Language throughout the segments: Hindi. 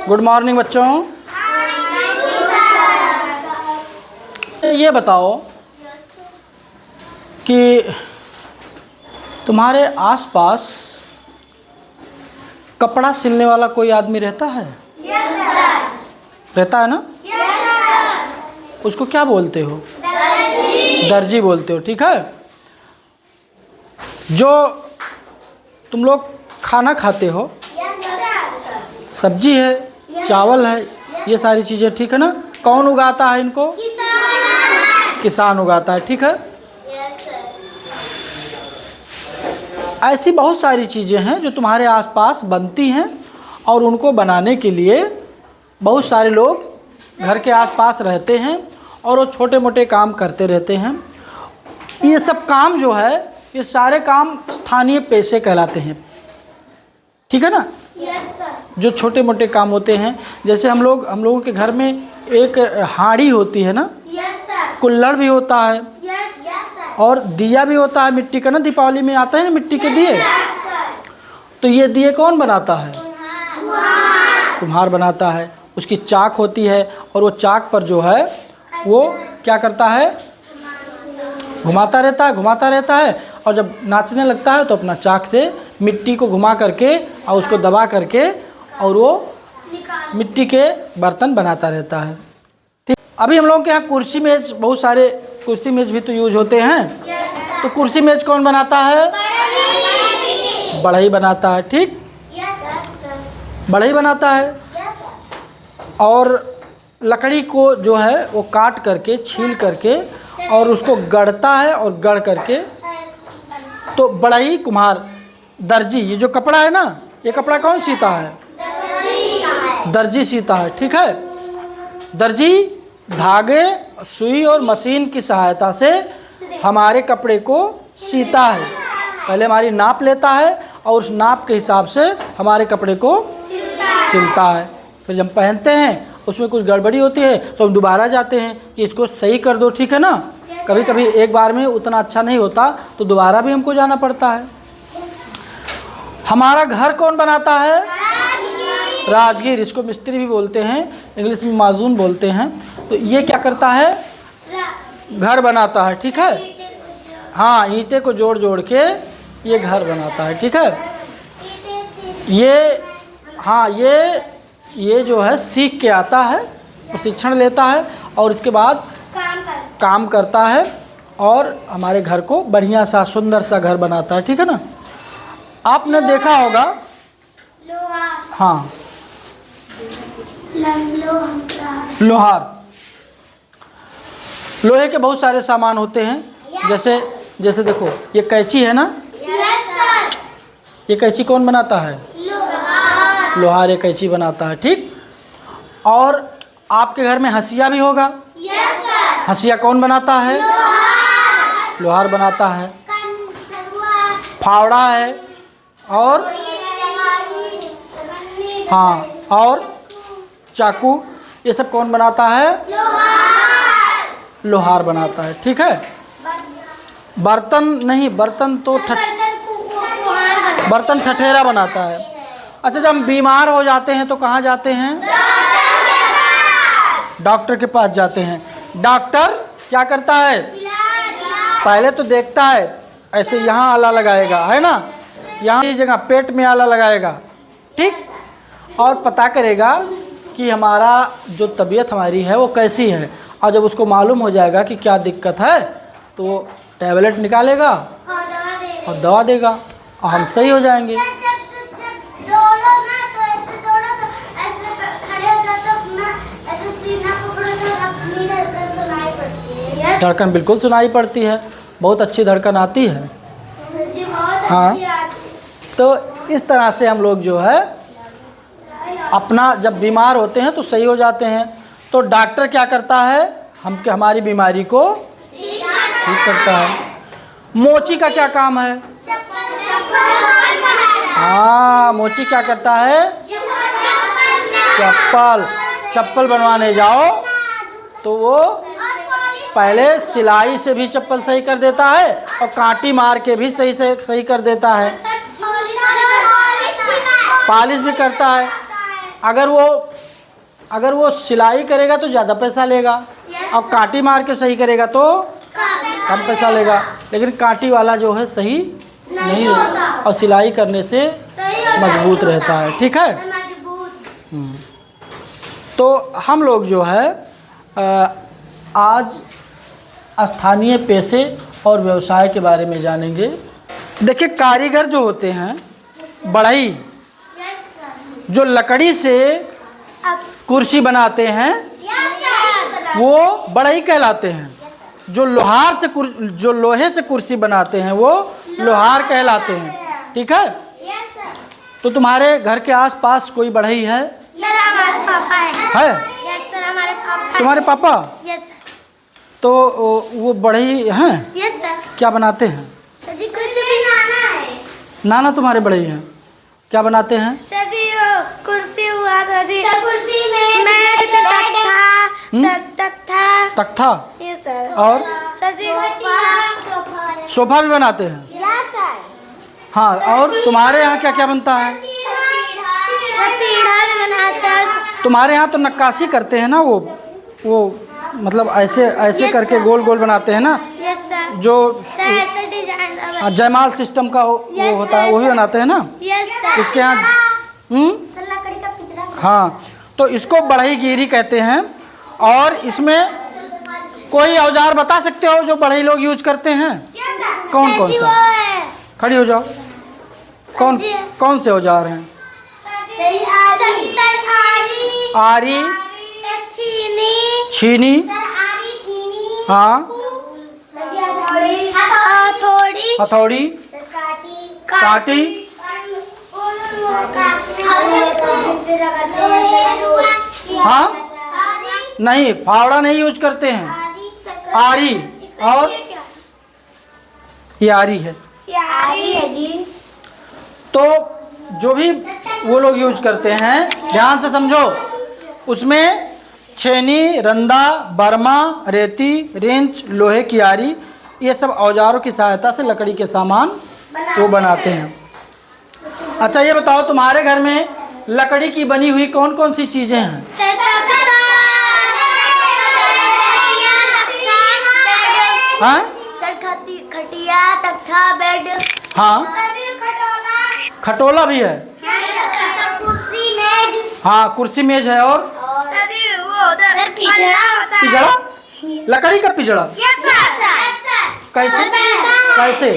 गुड मॉर्निंग बच्चों। ये बताओ कि तुम्हारे आसपास कपड़ा सिलने वाला कोई आदमी रहता है? रहता है ना? उसको क्या बोलते हो? दर्जी बोलते हो, ठीक है। जो तुम लोग खाना खाते हो, सब्जी है, चावल है, ये सारी चीज़ें, ठीक है ना? कौन उगाता है इनको? किसान उगाता है, ठीक है। ऐसी बहुत सारी चीज़ें हैं जो तुम्हारे आसपास बनती हैं और उनको बनाने के लिए बहुत सारे लोग घर के आसपास रहते हैं और वो छोटे मोटे काम करते रहते हैं। ये सब काम जो है, ये सारे काम स्थानीय पेशे कहलाते हैं, ठीक है ना? जो छोटे मोटे काम होते हैं, जैसे हम लोगों के घर में एक हांडी होती है ना, कुल्हड़ भी होता है और दिया भी होता है मिट्टी का ना, दीपावली में आता है ना मिट्टी के दिए। तो ये दिए कौन बनाता है? कुम्हार बनाता है। उसकी चाक होती है और वो चाक पर जो है वो क्या करता है? घुमाता रहता है और जब नाचने लगता है तो अपना चाक से मिट्टी को घुमा करके और उसको दबा करके और वो मिट्टी के बर्तन बनाता रहता है, ठीक। अभी हम लोगों के यहाँ कुर्सी मेज, बहुत सारे कुर्सी मेज भी तो यूज होते हैं। तो कुर्सी मेज कौन बनाता है? बढ़ई बनाता है, ठीक। बढ़ई बनाता है और लकड़ी को जो है वो काट करके, छील करके और उसको गढ़ता है और गढ़ करके, तो बढ़ई, कुम्हार, दर्जी, ये जो कपड़ा है ना, ये कपड़ा कौन सीता है? दर्जी सीता है, ठीक है। दर्जी धागे, सुई और मशीन की सहायता से हमारे कपड़े को सीता है। पहले हमारी नाप लेता है और उस नाप के हिसाब से हमारे कपड़े को सिलता है। फिर जब पहनते हैं उसमें कुछ गड़बड़ी होती है तो हम दोबारा जाते हैं कि इसको सही कर दो, ठीक है ना। कभी कभी एक बार में उतना अच्छा नहीं होता तो दोबारा भी हमको जाना पड़ता है। हमारा घर कौन बनाता है? राजगीर, इसको मिस्त्री भी बोलते हैं, इंग्लिश में माजून बोलते हैं। तो ये क्या करता है? घर बनाता है, ठीक है। हाँ, ईंटें को जोड़ जोड़ के ये घर बनाता है, ठीक है। ये, हाँ, ये जो है सीख के आता है, प्रशिक्षण लेता है और इसके बाद काम करता है और हमारे घर को बढ़िया सा, सुंदर सा घर बनाता है, ठीक है ना। आपने देखा होगा, हाँ, लोहार, लोहे के बहुत सारे सामान होते हैं। जैसे देखो, ये कैंची है ना, ये कैंची कौन बनाता है? लोहार ये कैंची बनाता है, ठीक। और आपके घर में हंसिया भी होगा। हंसिया कौन बनाता है? लोहार बनाता है। फावड़ा है और, हाँ, और चाकू, ये सब कौन बनाता है? लोहार बनाता है, ठीक है। बर्तन नहीं, बर्तन तो बर्तन ठठेरा बनाता है। अच्छा, जब हम बीमार हो जाते हैं तो कहाँ जाते हैं? डॉक्टर के पास जाते हैं। डॉक्टर क्या करता है? पहले तो देखता है, ऐसे यहाँ आला लगाएगा, है ना, यहाँ इस जगह पेट में आला लगाएगा, ठीक, और पता करेगा कि हमारा जो तबीयत हमारी है वो कैसी है। और जब उसको मालूम हो जाएगा कि क्या दिक्कत है तो वो टैबलेट निकालेगा और दवा देगा और हम सही हो जाएंगे। धड़कन बिल्कुल सुनाई पड़ती है, बहुत अच्छी धड़कन आती है। हाँ, तो इस तरह से हम लोग जो है अपना, जब बीमार होते हैं तो सही हो जाते हैं। तो डॉक्टर क्या करता है? हमारी बीमारी को ठीक करता है। मोची का क्या काम है? हाँ, मोची क्या करता है? चप्पल बनवाने जाओ तो वो पहले सिलाई से भी चप्पल सही कर देता है और कांटी मार के भी सही कर देता है, पॉलिश भी करता है। अगर वो सिलाई करेगा तो ज़्यादा पैसा लेगा, और कांटी मार के सही करेगा तो कम पैसा लेगा। लेकिन कांटी वाला जो है सही नहीं होता और सिलाई करने से मजबूत रहता है। ठीक है। तो हम लोग जो है आज स्थानीय पेशे और व्यवसाय के बारे में जानेंगे। देखिए, कारीगर जो होते हैं, बढ़ई, जो लकड़ी से कुर्सी बनाते हैं वो बढ़ई कहलाते हैं। जो लोहे से कुर्सी बनाते हैं वो लोहार कहलाते हैं। ठीक है। तो तुम्हारे घर के आसपास कोई बढ़ई है? सर, हमारे पापा है। यस सर, हमारे पापा। तुम्हारे पापा? Yes sir. तो वो बढ़ई हैं? Yes sir. क्या बनाते हैं? सर जी, कुछ भी नाना है। नाना तुम्हारे बढ़ई हैं, क्या बनाते हैं? सर जी, वो कुर्सी हुआ सर जी। सर, कुर्सी में तख्ता। Yes sir. और सर जी, सोफा भी बनाते हैं? Yes sir. हाँ, और तुम्हारे यहाँ क्या क्या बनता है? सर, पीढ़ा भी बनाता है। तुम्हारे यहाँ तो नक्काशी करते हैं ना, वो मतलब ऐसे करके गोल गोल बनाते हैं ना, यस सर। जो सर डिजाइन जयमाल सिस्टम का वो होता है, वही बनाते हैं ना। Yes sir. इसके यहाँ सर, लकड़ी का पिंजरा। हाँ, तो इसको बढ़ई गिरी कहते हैं। और इसमें कोई औजार बता सकते हो जो बढ़ई लोग यूज करते हैं? कौन कौन सा? खड़ी हो जाओ। कौन से औजार हैं? आरी, छीनी, हाँ, हथौड़ी, काटी, हाँ, नहीं, फावड़ा नहीं यूज करते हैं। आरी, और ये आरी है। जी। तो जो भी वो लोग यूज करते हैं, ध्यान से समझो, उसमें छेनी, रंदा, बर्मा, रेती, रेंच, लोहे की आरी, ये सब औजारों की सहायता से लकड़ी के सामान वो बनाते हैं। अच्छा, ये बताओ, तुम्हारे घर में लकड़ी की बनी हुई कौन कौन सी चीज़ें हैं? हाँ? खटिया, तख्ता, बेड। हाँ, खटोला भी है। कुर्सी, मेज। हाँ, कुर्सी मेज है। और पिजड़ा, लकड़ी का पिजड़ा कैसे कैसे?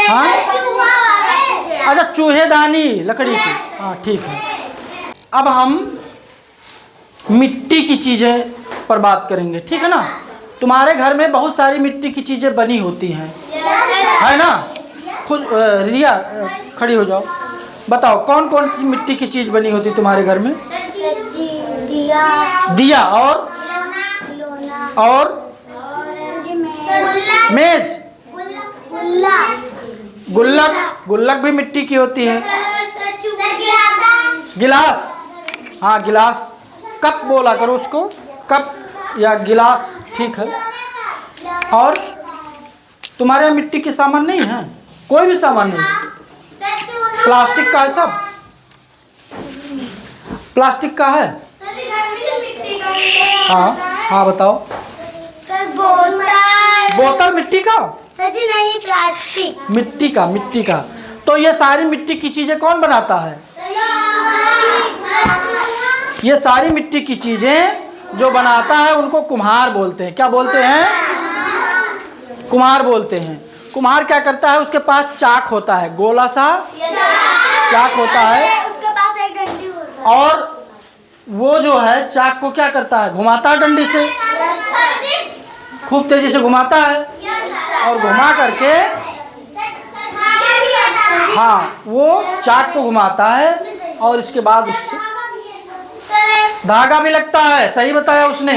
हाँ, अच्छा, चूहेदानी लकड़ी की। हाँ, ठीक है। अब हम मिट्टी की चीज़ें पर बात करेंगे। ठीक है ना। तुम्हारे घर में बहुत सारी मिट्टी की चीज़ें बनी होती हैं, है ना। खुद रिया खड़ी हो जाओ, बताओ कौन कौन सी मिट्टी की चीज़ बनी होती तुम्हारे घर में? दिया, और मेज, गुल्लक भी मिट्टी की होती है। गिलास, हाँ, गिलास। कप बोला करो उसको, कप या गिलास, ठीक है। और तुम्हारे यहाँ मिट्टी के सामान नहीं है? कोई भी सामान नहीं? प्लास्टिक का है सब? प्लास्टिक का है? हाँ हाँ, बताओ। बोतल मिट्टी का? सजी नहीं, प्लास्टिक। मिट्टी का। तो ये सारी मिट्टी की चीज़ें कौन बनाता है? ये सारी मिट्टी की चीज़ें जो बनाता है उनको कुम्हार बोलते हैं। क्या बोलते हैं? कुम्हार बोलते हैं। कुम्हार क्या करता है? उसके पास चाक होता है, गोला सा चाक होता है, उसके पास एक डंडी होता है। और वो जो है चाक को क्या करता है? घुमाता है डंडी से, खूब तेजी से घुमाता है, और घुमा करके, हाँ, वो चाक को घुमाता है, और इसके बाद उससे धागा भी लगता है। सही बताया उसने।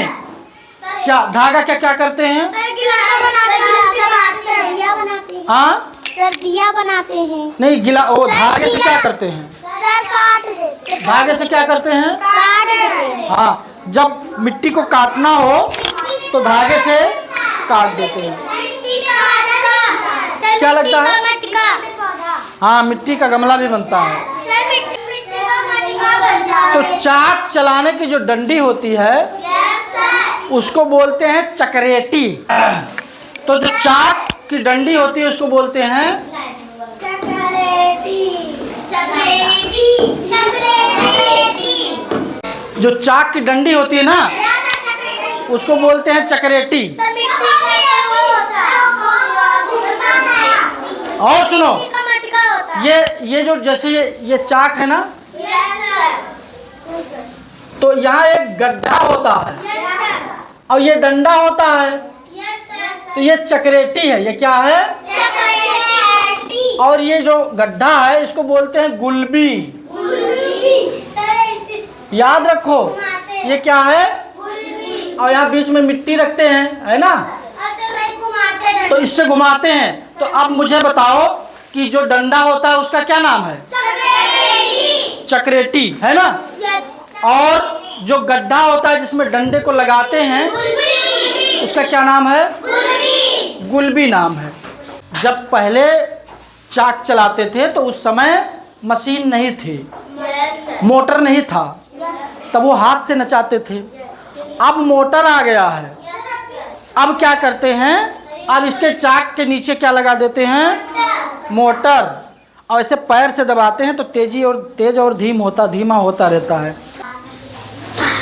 क्या धागा क्या करते हैं? हाँ, दिया बनाते हैं। नहीं, वो धागे से क्या करते हैं? धागे से क्या करते हैं? हाँ, जब मिट्टी को काटना हो तो धागे से काट देते हैं। क्या लगता है? हाँ, मिट्टी का गमला भी बनता है। सर मिट्टी का मटका बनता है। तो चाक चलाने की जो डंडी होती है यस सर। उसको बोलते हैं चकरेटी। तो जो चाक की डंडी होती है उसको बोलते हैं चकरेटी। चकरेटी। चकरेटी। जो चाक की डंडी होती है ना उसको बोलते हैं चकरेटी। सर मिट्टी का वो होता है। और सुनो, मिट्टी का मटका होता है। ये जो जैसे ये चाक है ना, यस सर। तो यहाँ एक गड्ढा होता है यस सर। और ये डंडा होता है, यस सर। तो ये चकरेटी है। ये क्या है? चकरेटी। और ये जो गड्ढा है इसको बोलते हैं गुलबी। सर याद रखो, ये क्या है? गुलबी। और यहाँ बीच में मिट्टी रखते हैं, है ना, घुमाते हैं। तो इससे घुमाते हैं। तो अब मुझे बताओ कि जो डंडा होता है उसका क्या नाम है? चकरेटी। चकरेटी, है ना। यस। और जो गड्ढा होता है जिसमें डंडे को लगाते हैं गुलबी। उसका क्या नाम है? गुलबी। गुलबी नाम है। जब पहले चाक चलाते थे तो उस समय मशीन नहीं थी, यस सर। मोटर नहीं था, तब वो हाथ से नचाते थे। अब मोटर आ गया है, अब क्या करते हैं? अब इसके चाक के नीचे क्या लगा देते हैं? मोटर। और ऐसे पैर से दबाते हैं तो तेज और धीमा होता रहता है।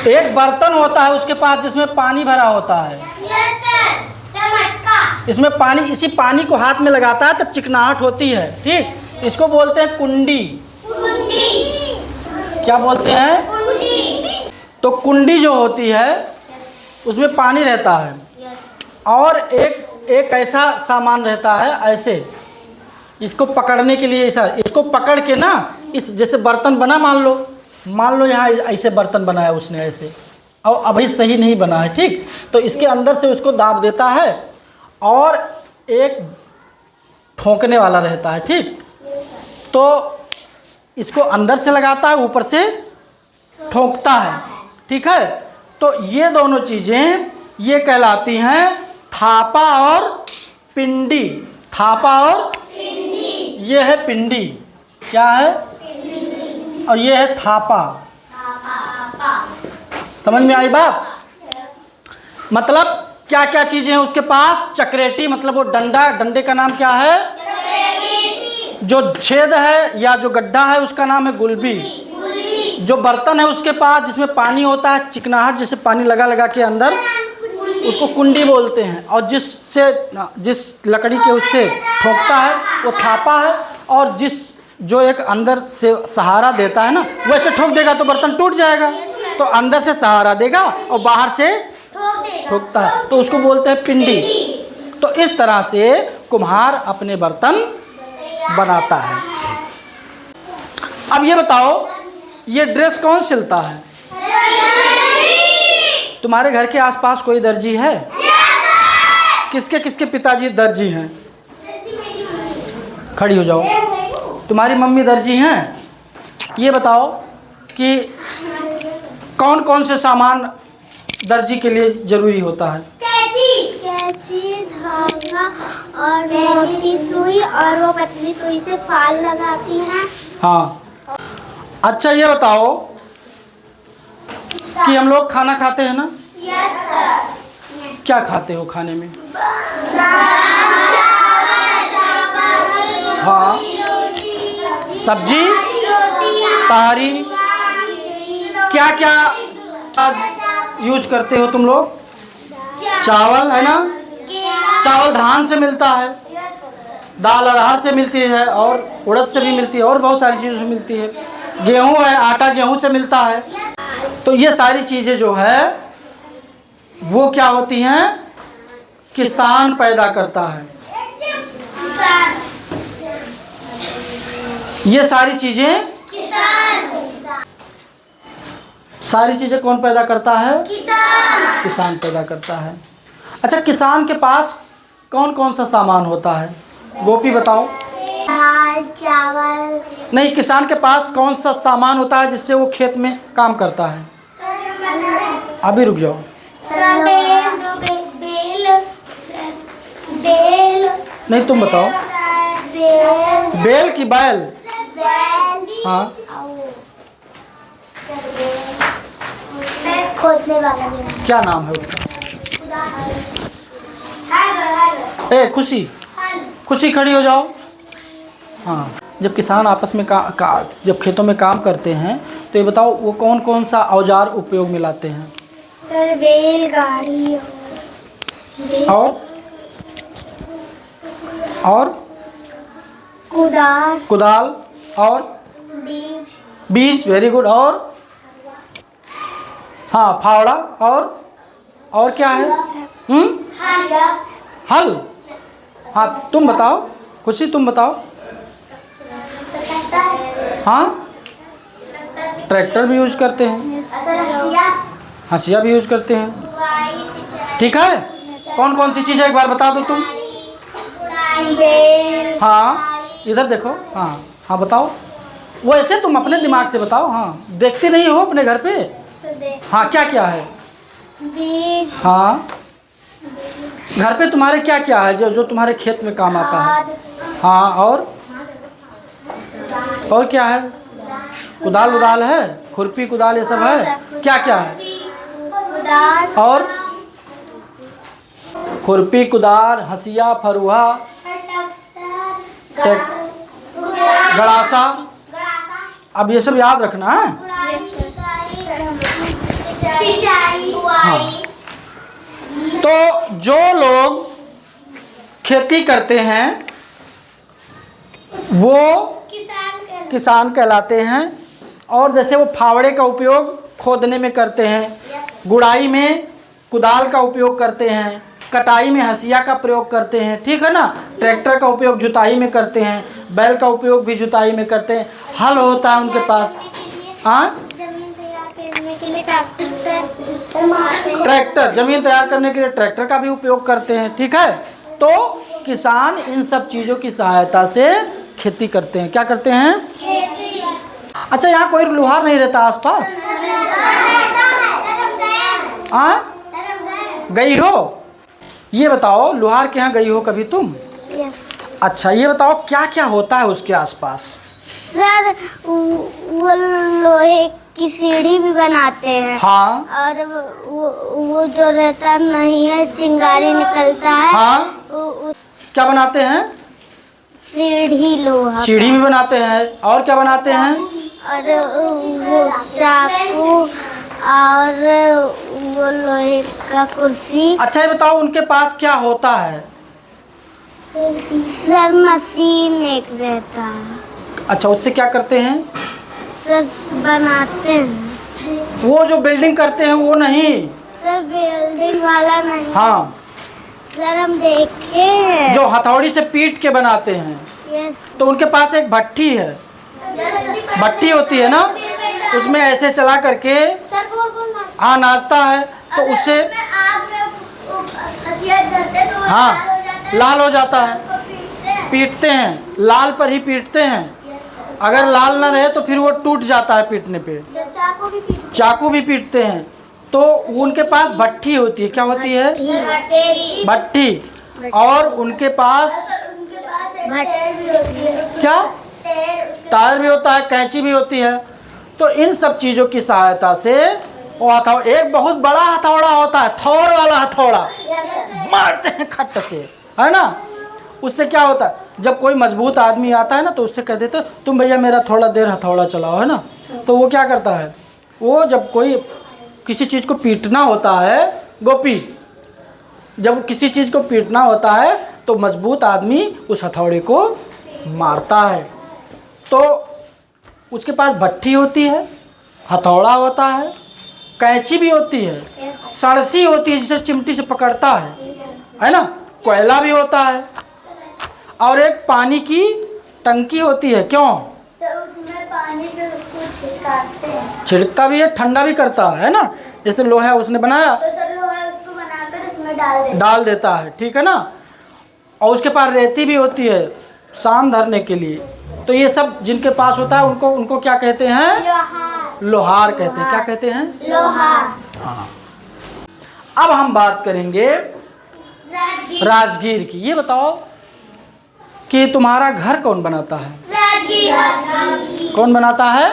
एक बर्तन होता है उसके पास जिसमें पानी भरा होता है। Yes sir. मटका। इसमें पानी, इसी पानी को हाथ में लगाता है तब चिकनाहट होती है, ठीक। इसको बोलते हैं कुंडी। कुंडी। क्या बोलते हैं? कुंडी। तो कुंडी जो होती है उसमें पानी रहता है और एक ऐसा सामान रहता है, ऐसे इसको पकड़ने के लिए, ऐसा इसको पकड़ के ना, इस जैसे बर्तन बना, मान लो यहाँ ऐसे बर्तन बनाया उसने ऐसे, और अभी सही नहीं बना है, ठीक। तो इसके अंदर से उसको दाब देता है और एक ठोकने वाला रहता है, ठीक। तो इसको अंदर से लगाता है, ऊपर से ठोकता है, ठीक है। तो ये दोनों चीज़ें ये कहलाती हैं थापा और पिंडी। थापा और पिंडी। ये है पिंडी, क्या है? और ये है थापा। समझ में आई बात? मतलब क्या क्या चीजें हैं उसके पास? चकरेटी मतलब वो डंडे का नाम क्या है? जो छेद है या जो गड्ढा है उसका नाम है गुलबी। जो बर्तन है उसके पास जिसमें पानी होता है, चिकनाहट जैसे पानी लगा के अंदर, उसको कुंडी बोलते हैं। और जिस लकड़ी के उससे ठोकता है वो थापा है। और जो एक अंदर से सहारा देता है ना, वैसे ठोक देगा तो बर्तन टूट जाएगा, तो अंदर से सहारा देगा और बाहर से ठोकता है तो उसको बोलते हैं पिंडी। तो इस तरह से कुम्हार अपने बर्तन बनाता है। अब ये बताओ, ये ड्रेस कौन सिलता है? तुम्हारे घर के आसपास कोई दर्जी है? किसके किसके पिताजी दर्जी हैं? खड़ी हो जाओ। तुम्हारी मम्मी दर्जी हैं? ये बताओ कि कौन कौन से सामान दर्जी के लिए ज़रूरी होता है? कैंची, धागा और मोटी सुई, और वो पतली सुई से फाल लगाती हैं। हाँ। अच्छा ये बताओ कि हम लोग खाना खाते हैं ना, यस सर। क्या खाते हो खाने में? हाँ, सब्जी, तहारी, क्या क्या यूज करते हो तुम लोग? चावल, है ना। चावल धान से मिलता है, दाल अरहर से मिलती है, और उड़द से भी मिलती है, और बहुत सारी चीज़ों से मिलती है। गेहूँ है, आटा गेहूँ से मिलता है। तो ये सारी चीज़ें जो है वो क्या होती हैं? किसान पैदा करता है। ये सारी चीज़ें कौन पैदा करता है? किसान पैदा करता है। अच्छा, किसान के पास कौन कौन सा सामान होता है? गोपी बताओ। दाल, चावल। नहीं, किसान के पास कौन सा सामान होता है जिससे वो खेत में काम करता है? अभी रुक जाओ। बेल। नहीं, तुम बताओ। बेल की बैल? हाँ, खोदने वाला जो है। क्या नाम है उसका? ए खुशी, खुशी खड़ी हो जाओ। हाँ, जब किसान आपस में जब खेतों में काम करते हैं तो ये बताओ वो कौन कौन सा औजार उपयोग में लाते हैं? सर बैलगाड़ी और कुदाल और बीज, वेरी गुड। और हाँ, फावड़ा। और क्या है? हल। हाँ, तुम बताओ खुशी, तुम बताओ। हाँ, ट्रैक्टर भी यूज करते हैं, हंसिया भी यूज करते हैं। ठीक है, कौन कौन सी चीज़ है एक बार बता दो तुम। हाँ, इधर देखो। हाँ हाँ, बताओ। वो ऐसे तुम अपने दिमाग से बताओ। हाँ, देखते नहीं हो अपने घर पे? हाँ, क्या क्या है? बीज। हाँ, घर पे तुम्हारे क्या क्या है जो तुम्हारे खेत में काम आता है? हाँ, और क्या है? कुदाल उदाल है, खुरपी कुदाल ये सब है। क्या क्या है? और खुरपी कुदाल, हंसिया, फरुहा, गड़ासा। अब ये सब याद रखना है। हाँ, तो जो लोग खेती करते हैं वो किसान कहलाते हैं। और जैसे वो फावड़े का उपयोग खोदने में करते हैं, गुड़ाई में कुदाल का उपयोग करते हैं, कटाई में हंसिया का प्रयोग करते हैं, ठीक है ना। ट्रैक्टर का उपयोग जुताई में करते हैं, बैल का उपयोग भी जुताई में करते हैं, हल होता है उनके पास। हाँ, ट्रैक्टर, जमीन तैयार करने के लिए ट्रैक्टर का भी उपयोग करते हैं, ठीक है। तो किसान इन सब चीज़ों की सहायता से खेती करते हैं। क्या करते हैं? अच्छा, यहाँ कोई लोहार नहीं रहता आसपास? हाँ, गई हो? ये बताओ, लोहार के यहाँ गई हो कभी तुम? अच्छा, ये बताओ क्या क्या होता है उसके आसपास? सर, वो लोहे की सीढ़ी भी बनाते हैं। हाँ, और वो जो रहता नहीं है, चिंगारी निकलता है। हाँ, क्या बनाते हैं? सीढ़ी, लोहा सीढ़ी भी बनाते हैं। और क्या बनाते हैं? और वो चाकू और वो लोहे का कुर्सी। अच्छा, ये बताओ उनके पास क्या होता है? सर, मशीन एक रहता है। अच्छा, उससे क्या करते हैं? सर, बनाते हैं। वो जो बिल्डिंग करते हैं वो नहीं? सर, बिल्डिंग वाला नहीं। हाँ, सर, हम देखे हैं। जो हथौड़ी से पीट के बनाते हैं। यस। तो उनके पास एक भट्टी है, भट्टी होती है ना, उसमें ऐसे चला करके हाँ नाचता है, तो उससे हाँ लाल हो जाता है। पीटते हैं, लाल पर ही पीटते हैं। अगर लाल ना रहे तो फिर वो टूट जाता है पीटने पे। चाकू भी पीटते हैं। तो उनके पास भट्टी होती है। क्या होती है? भट्टी। और उनके पास क्या? टायर भी होता है, कैंची भी होती है। तो इन सब चीज़ों की सहायता से वो एक बहुत बड़ा हथौड़ा होता है, थौर वाला हथौड़ा, मारते हैं खट से, है ना। उससे क्या होता है, जब कोई मजबूत आदमी आता है ना तो उससे कह देते तुम भैया मेरा थोड़ा देर हथौड़ा चलाओ, है ना। तो वो क्या करता है, वो जब कोई किसी चीज़ को पीटना होता है, गोपी, जब किसी चीज़ को पीटना होता है तो मजबूत आदमी उस हथौड़े को मारता है। तो उसके पास भट्टी होती है, हथौड़ा होता है, कैंची भी होती है, सरसी होती है जिसे चिमटी से पकड़ता है ना, कोयला भी होता है, और एक पानी की टंकी होती है। क्यों? उसमें पानी से उसको छिड़काते हैं। छिड़कता भी है, ठंडा भी करता है ना। जैसे लोहा उसने बनाया तो सर लोहा उसको बनाकर उसमें डाल देता है, ठीक है ना। और उसके पास रेती भी होती है सान धरने के लिए। तो ये सब जिनके पास होता है उनको क्या कहते हैं? लोहार कहते हैं। क्या कहते हैं? लोहार। हाँ। अब हम बात करेंगे राजगीर की। ये बताओ कि तुम्हारा घर कौन बनाता है? कौन बनाता है?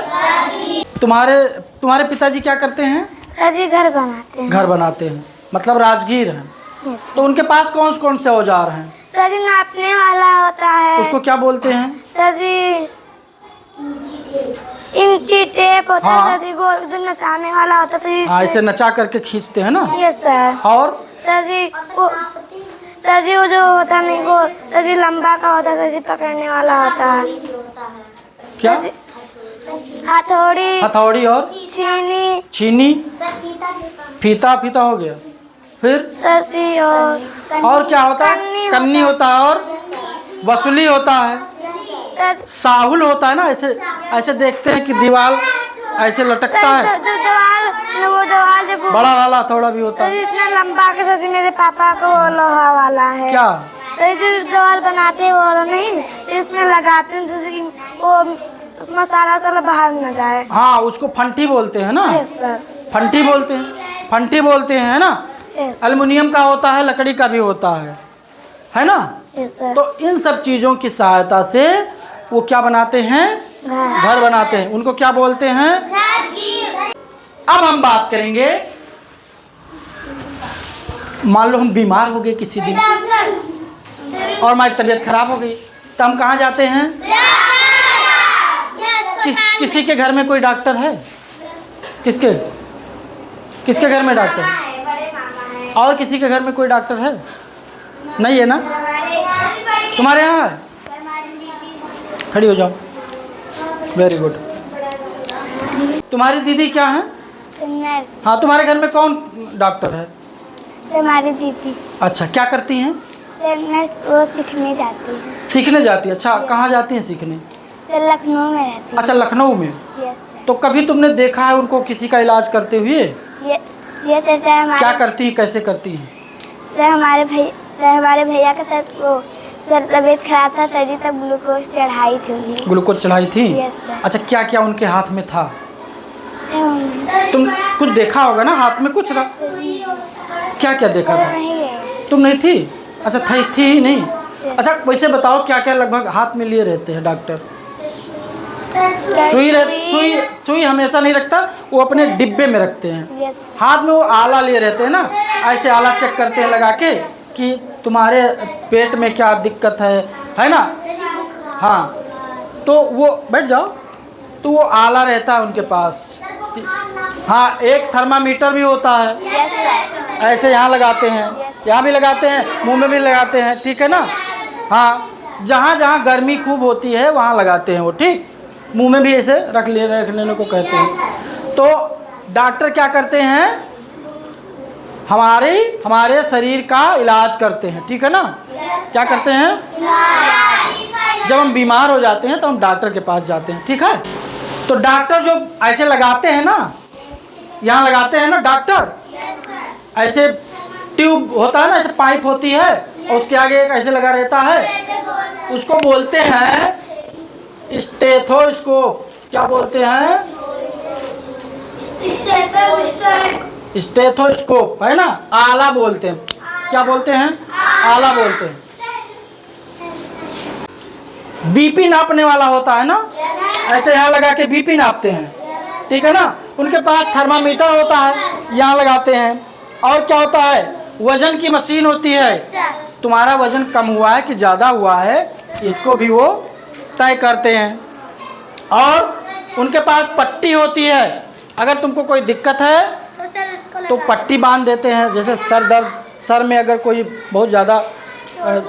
तुम्हारे पिताजी क्या करते हैं? सर जी घर बनाते हैं। घर बनाते हैं, मतलब राजगीर हैं। तो उनके पास कौन कौन से औजार हैं? सर जी नापने वाला होता है। उसको क्या बोलते हैं? सर जी इंची टेप होता हाँ। है। सर जी गोल जो नचाने वाला होता है। हाँ, इसे नचा करके खींचते हैं ना। Yes sir. और सर जी वो जो होता नहीं वो सर जी लंबा का होता है। सर जी पकड़ने वाला होता है। क्या? हथौड़ी। हथौड़ी और छीनी। छीनी, फीता हो गया। फिर सर जी और क्या होता है? कन्नी होता है और वसूली होता है। सर साहुल होता है ना, ऐसे देखते हैं कि दीवार ऐसे लटकता है। जो दीवार जो बड़ा वाला हथौड़ा भी होता सर जी है। इतना लंबा के सर जी मेरे पापा को वो लोहा वाला है। क्या? सर जी जो दीवार बनाते हैं वो नहीं इसमें लगाते हैं जैसे कि वो मसाला बाहर न जाए। हाँ, उसको फंटी बोलते हैं ना। Yes sir. फंटी बोलते हैं ना। यस। एल्युमिनियम का होता है, लकड़ी का भी होता है ना। Yes sir. तो इन सब चीज़ों की सहायता से वो क्या बनाते हैं? घर बनाते हैं। उनको क्या बोलते हैं? अब हम बात करेंगे, मान लो हम बीमार हो गए किसी दिन और हमारी तबीयत खराब हो गई, तो हम कहाँ जाते हैं? किसी के घर में कोई डॉक्टर है? किसके घर में डॉक्टर है? और किसी के घर में कोई डॉक्टर है? नहीं है ना? तुम्हारे यहाँ है? खड़ी हो जाओ। Very good. तुम्हारी दीदी क्या है? हाँ, तुम्हारे घर में कौन डॉक्टर है? हमारी दीदी। अच्छा, क्या करती हैं? वो सीखने जाती है। सीखने जाती है। अच्छा, कहाँ जाती हैं सीखने? लखनऊ में रहती है। अच्छा, लखनऊ में। तो कभी तुमने देखा है उनको किसी का इलाज करते हुए? ये क्या करती हैं, कैसे करती हैं? हमारे भैया के साथ वो सर तबीयत खराब था तभी तक ग्लूकोज चढ़ाई थी उन्हें। ग्लूकोज चढ़ाई थी? Yes sir. अच्छा, क्या क्या उनके हाथ में था? तुम कुछ देखा होगा ना, हाथ में कुछ रहा? क्या क्या देखा था? तुम नहीं थी? अच्छा, थी ही नहीं। अच्छा, वैसे बताओ क्या क्या लगभग हाथ में लिए रहते हैं डॉक्टर? सुई हमेशा नहीं रखता, वो अपने डिब्बे में रखते हैं। हाथ में वो आला लिए रहते हैं ना, ऐसे आला चेक करते हैं लगा के कि तुम्हारे पेट में क्या दिक्कत है ना। हाँ, तो वो बैठ जाओ, तो वो आला रहता है उनके पास। हाँ, एक थर्मामीटर भी होता है, ऐसे यहाँ लगाते हैं, यहाँ भी लगाते हैं, मुंह में भी लगाते हैं, ठीक है ना। हाँ, जहाँ जहाँ गर्मी खूब होती है वहाँ लगाते हैं वो, ठीक। मुंह में भी ऐसे रख लेने को कहते हैं। तो डॉक्टर क्या करते हैं? हमारे शरीर का इलाज करते हैं, ठीक है ना। क्या करते हैं? जब हम बीमार हो जाते हैं तो हम डॉक्टर के पास जाते हैं, ठीक है। तो डॉक्टर जो ऐसे लगाते हैं ना, यहाँ लगाते हैं ना डॉक्टर, ऐसे ट्यूब होता है ना, ऐसे पाइप होती है और उसके आगे एक ऐसे लगा रहता है, उसको बोलते हैं स्टेथोस्कोप। क्या बोलते हैं? स्टेथोस्कोप, है ना। आला बोलते हैं। क्या बोलते हैं? आला बोलते हैं। बीपी नापने वाला होता है ना, ऐसे यहाँ लगा के बीपी नापते हैं, ठीक है ना। उनके पास थर्मामीटर होता है, यहाँ लगाते हैं। और क्या होता है? वजन की मशीन होती है। तुम्हारा वजन कम हुआ है कि ज़्यादा हुआ है, इसको भी वो तय करते हैं। और उनके पास पट्टी होती है, अगर तुमको कोई दिक्कत है तो पट्टी बांध देते हैं। जैसे सर दर्द, सर में अगर कोई बहुत ज़्यादा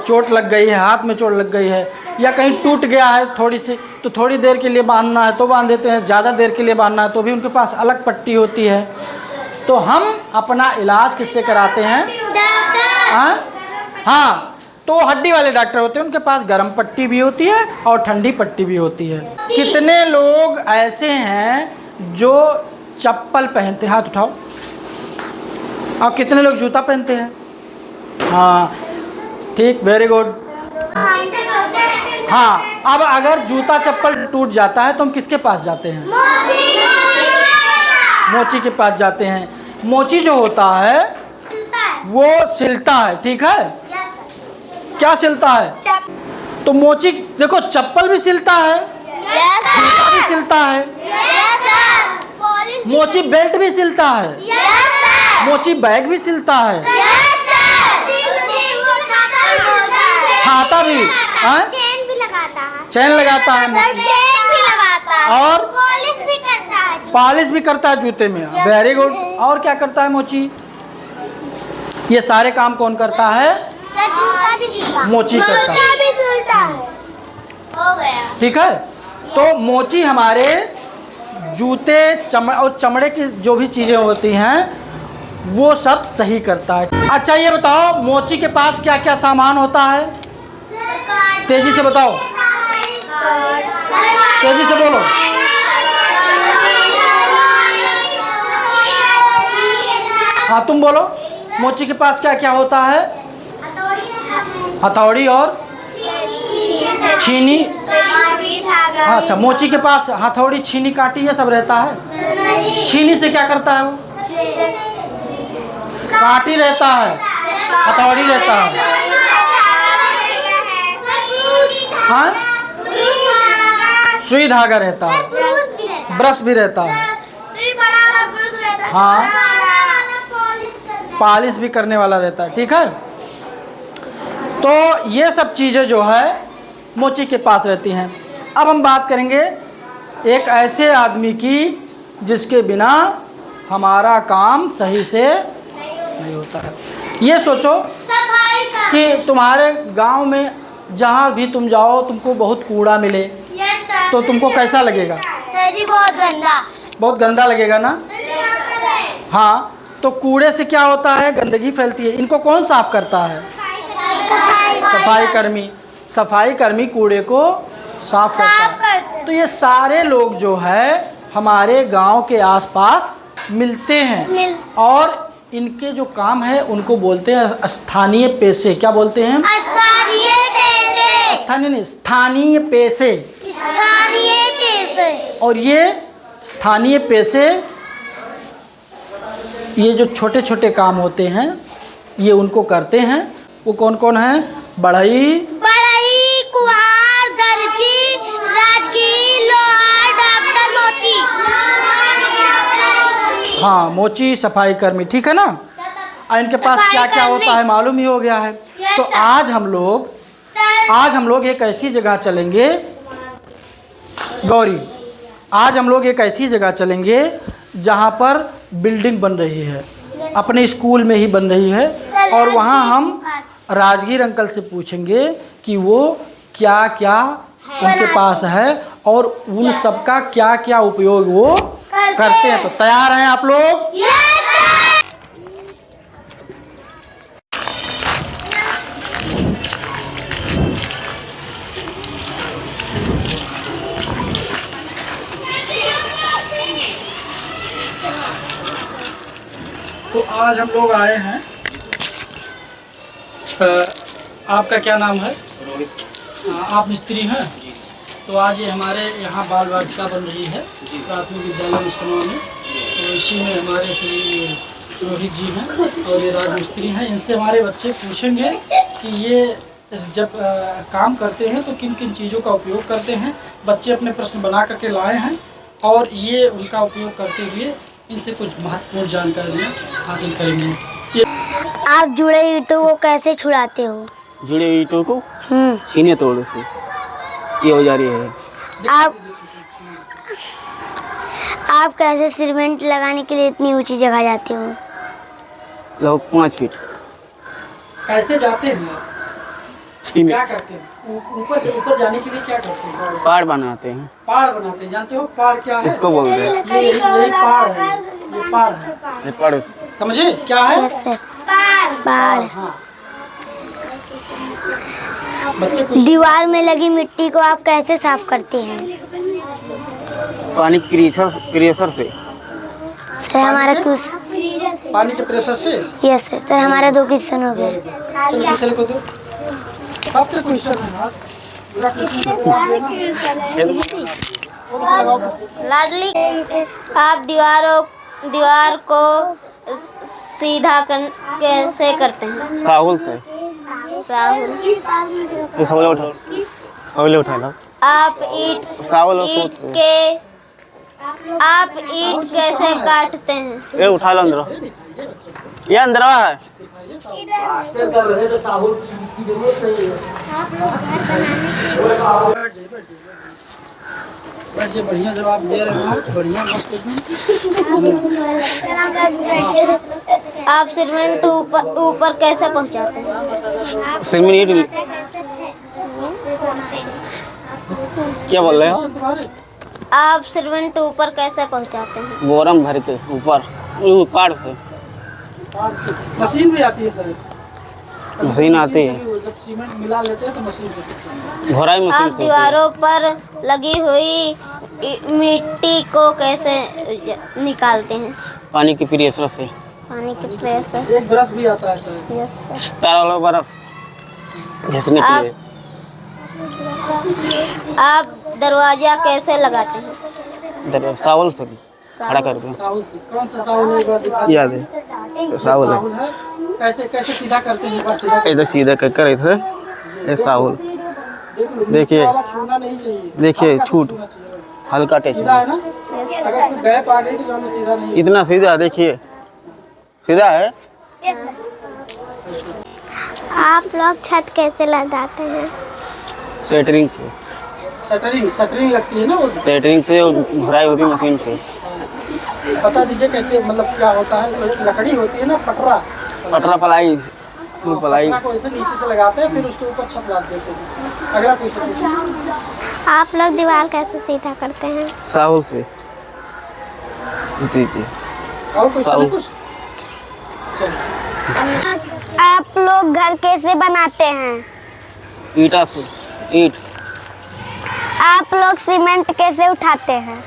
चोट लग गई है, हाथ में चोट लग गई है, या कहीं टूट गया है थोड़ी सी, तो थोड़ी देर के लिए बांधना है तो बांध देते हैं, ज़्यादा देर के लिए बांधना है तो भी उनके पास अलग पट्टी होती है। तो हम अपना इलाज किससे कराते हैं? हाँ, तो हड्डी वाले डॉक्टर होते हैं, उनके पास गर्म पट्टी भी होती है और ठंडी पट्टी भी होती है। कितने लोग ऐसे हैं जो चप्पल पहनते हैं? हाथ उठाओ। और कितने लोग जूता पहनते हैं? हाँ, ठीक, वेरी गुड। हाँ, अब अगर जूता चप्पल टूट जाता है तो हम किसके पास जाते हैं? मोची के पास जाते हैं। मोची जो होता है वो सिलता है, ठीक है। क्या सिलता है? तो मोची देखो चप्पल भी सिलता है, जूता भी सिलता है, मोची बेल्ट भी सिलता है, मोची बैग भी सिलता है, छाता भी, चेन भी लगाता है, चैन लगाता है मोची, चेन भी लगाता है और पॉलिश भी करता है, पॉलिश भी करता है जूते में। Very good. और क्या करता है मोची? ये सारे काम कौन करता है? सर जूता भी सिलता, मोची करता है। मोचा भी सिलता है। हो गया। ठीक है, तो मोची हमारे जूते और चमड़े की जो भी चीज़ें होती हैं वो सब सही करता है। अच्छा ये बताओ मोची के पास क्या क्या सामान होता है? तेजी से बताओ, तेजी से बोलो। हाँ तुम बोलो, मोची के पास क्या क्या होता है? हथौड़ी और छीनी। हाँ, अच्छा, मोची के पास हथौड़ी, छीनी, कांटी ये सब रहता है। छीनी से क्या करता है वो? कांटी रहता है, हथौड़ी रहता है। हाँ, सुई धागा रहता है, ब्रश भी रहता है। हाँ, पॉलिश भी करने वाला रहता है। ठीक है, तो ये सब चीज़ें जो है मोची के पास रहती हैं। अब हम बात करेंगे एक ऐसे आदमी की जिसके बिना हमारा काम सही से नहीं होता है। ये सोचो कि तुम्हारे गांव में जहाँ भी तुम जाओ तुमको बहुत कूड़ा मिले तो तुमको कैसा लगेगा? सर जी बहुत गंदा, बहुत गंदा लगेगा ना। हाँ, तो कूड़े से क्या होता है? गंदगी फैलती है। इनको कौन साफ करता है? सफाई कर्मी। सफाई कर्मी कूड़े को साफ करता है। तो ये सारे लोग जो है हमारे गांव के आसपास मिलते हैं और इनके जो काम है उनको बोलते हैं स्थानीय पेशे। क्या बोलते हैं? स्थानीय पेशे। स्थानीय नहीं, स्थानीय पेशे। स्थानीय पेशे। और ये स्थानीय पेशे, ये जो छोटे छोटे काम होते हैं ये उनको करते हैं। वो कौन कौन है? बढ़ई, कुम्हार, दर्जी, राजगीर, लोहार, डॉक्टर, मोची। हाँ, मोची, सफाई कर्मी। ठीक है ना। और इनके पास क्या क्या होता है मालूम ही हो गया है। तो आज हम लोग एक ऐसी जगह चलेंगे गौरी, आज हम लोग एक ऐसी जगह चलेंगे जहाँ पर बिल्डिंग बन रही है, अपने स्कूल में ही बन रही है। और वहाँ हम राजगीर अंकल से पूछेंगे कि वो क्या क्या उनके पास है और उन सब का क्या क्या उपयोग वो करते हैं। तो तैयार हैं आप लोग? तो आज हम लोग आए हैं, आपका क्या नाम है? आप मिस्त्री हैं? तो आज ये हमारे यहाँ बाल वाटिका बन रही है प्राथमिक विद्यालय मुस्कनवा में। तो इसी में हमारे श्री रोहित जी हैं और ये राजमिस्त्री हैं। इनसे हमारे बच्चे पूछेंगे कि ये जब काम करते हैं तो किन किन चीज़ों का उपयोग करते हैं। बच्चे अपने प्रश्न बना करके लाए हैं और ये उनका उपयोग करते हुए इनसे कुछ महत्वपूर्ण जानकारियाँ हासिल करेंगे। आप जुड़े ईंटों को कैसे छुड़ाते हो? जुड़े ईंटों को छीने तोड़ से ये औजार है। आप कैसे सीमेंट लगाने के लिए इतनी ऊंची जगह जाते हो? लगभग 5 फीट। कैसे जाते हैं आप? छीने क्या करते हैं? ऊपर जाने के लिए क्या करते हैं? पहाड़ बनाते हैं। पहाड़ बनाते हैं। जानते हो पहाड़ क्या है? इसको बोलते हैं यही पहाड़ है। ये पहाड़ है। ये पहाड़। समझे क्या है? पहाड़। हाँ, बच्चे कुछ दीवार में लगी मिट्टी को आप कैसे साफ करते हैं? पानी प्रेशर से। सर हमारा कुछ पानी के प्रेशर से। Yes sir. सर हमारा 2 क्वेश्चन हो गए। चलो दूसरे को दो। सबसे क्वेश्चन है लाडली, आप दीवार को सीधा कैसे करते हैं? साहुल से। साहुल। ये साहुल उठा सवले उठा लो। आप ईंट कैसे काटते हैं? ये उठा लो अंदर। ये अंदर है। बढ़िया जवाब दे रहे हो, बढ़िया मस्त एकदम। आप सीमेंट ऊपर कैसे पहुंचाते हैं? सीमेंट क्या बोल रहे हो? आप सीमेंट ऊपर कैसे पहुंचाते हैं? बोरम भर के ऊपर कार से। मशीन भी आती है सर, मशीन आती है, जब सीमेंट मिला लेते हैं तो मशीन से। घोड़ाई मशीन आप से होती है। दीवारों पर लगी हुई मिट्टी को कैसे निकालते हैं? पानी की प्रेशर से। पानी के प्रेशर। एक ब्रश भी आता है सर। Yes sir. तारा बर्फ घिसने के लिए। आप दरवाजा कैसे लगाते हैं? सावल से खड़ा करके। साउल से कौन सा साउल है, एक बार दिखा दीजिए। याद है सावल है। कैसे कैसे सीधा करते हैं, एक बार सीधा इधर सीधा कर इधर ये सावल। देखिए छूना नहीं चाहिए, देखिए हल्का सा छूट छूना चाहिए बस। हल्का टच सीधा है ना, अगर कोई गैप आ गई तो जानो सीधा नहीं है। इतना सीधा देखिए सीधा है। आप लोग छत कैसे लगाते हैं? सेटरिंग से। शटरिंग लगती है ना वो। सेटरिंग से घुराई होती मशीन से। बता दीजिए कैसे, मतलब क्या होता है? लकड़ी होती है ना, पटरा पटरा पलाई पलाई पटरा को ऐसे नीचे से लगाते हैं, फिर उसके ऊपर छत डाल देते हैं। अगला क्वेश्चन। आप लोग दीवार कैसे सीधा करते हैं? सावल से इसी की। और क्वेश्चन कुछ? आप लोग घर कैसे बनाते हैं? ईटा से ईट। आप लोग सीमेंट कैसे उठाते हैं?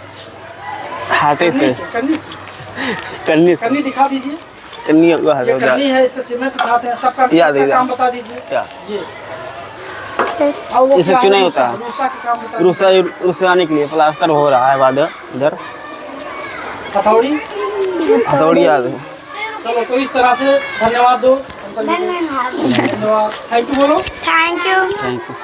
हाथे से कन्नी करनी कन्नी दिखा दीजिए। करनी ये कन्नी है, इससे सीमेंट उठाते हैं। सबका याद है, काम बता दीजिए। क्या ये और वो इससे क्या है? चुनाई होता है। रूसा का काम बता दीजिए। रूसा आने के लिए प्लास्टर हो रहा है बाद इधर। हथौड़ी। हथौड़ी याद है। चलो तो इस तरह से धन्यवाद दो। धन्यवाद, थैंक यू बोलो। Thank you. Thank you.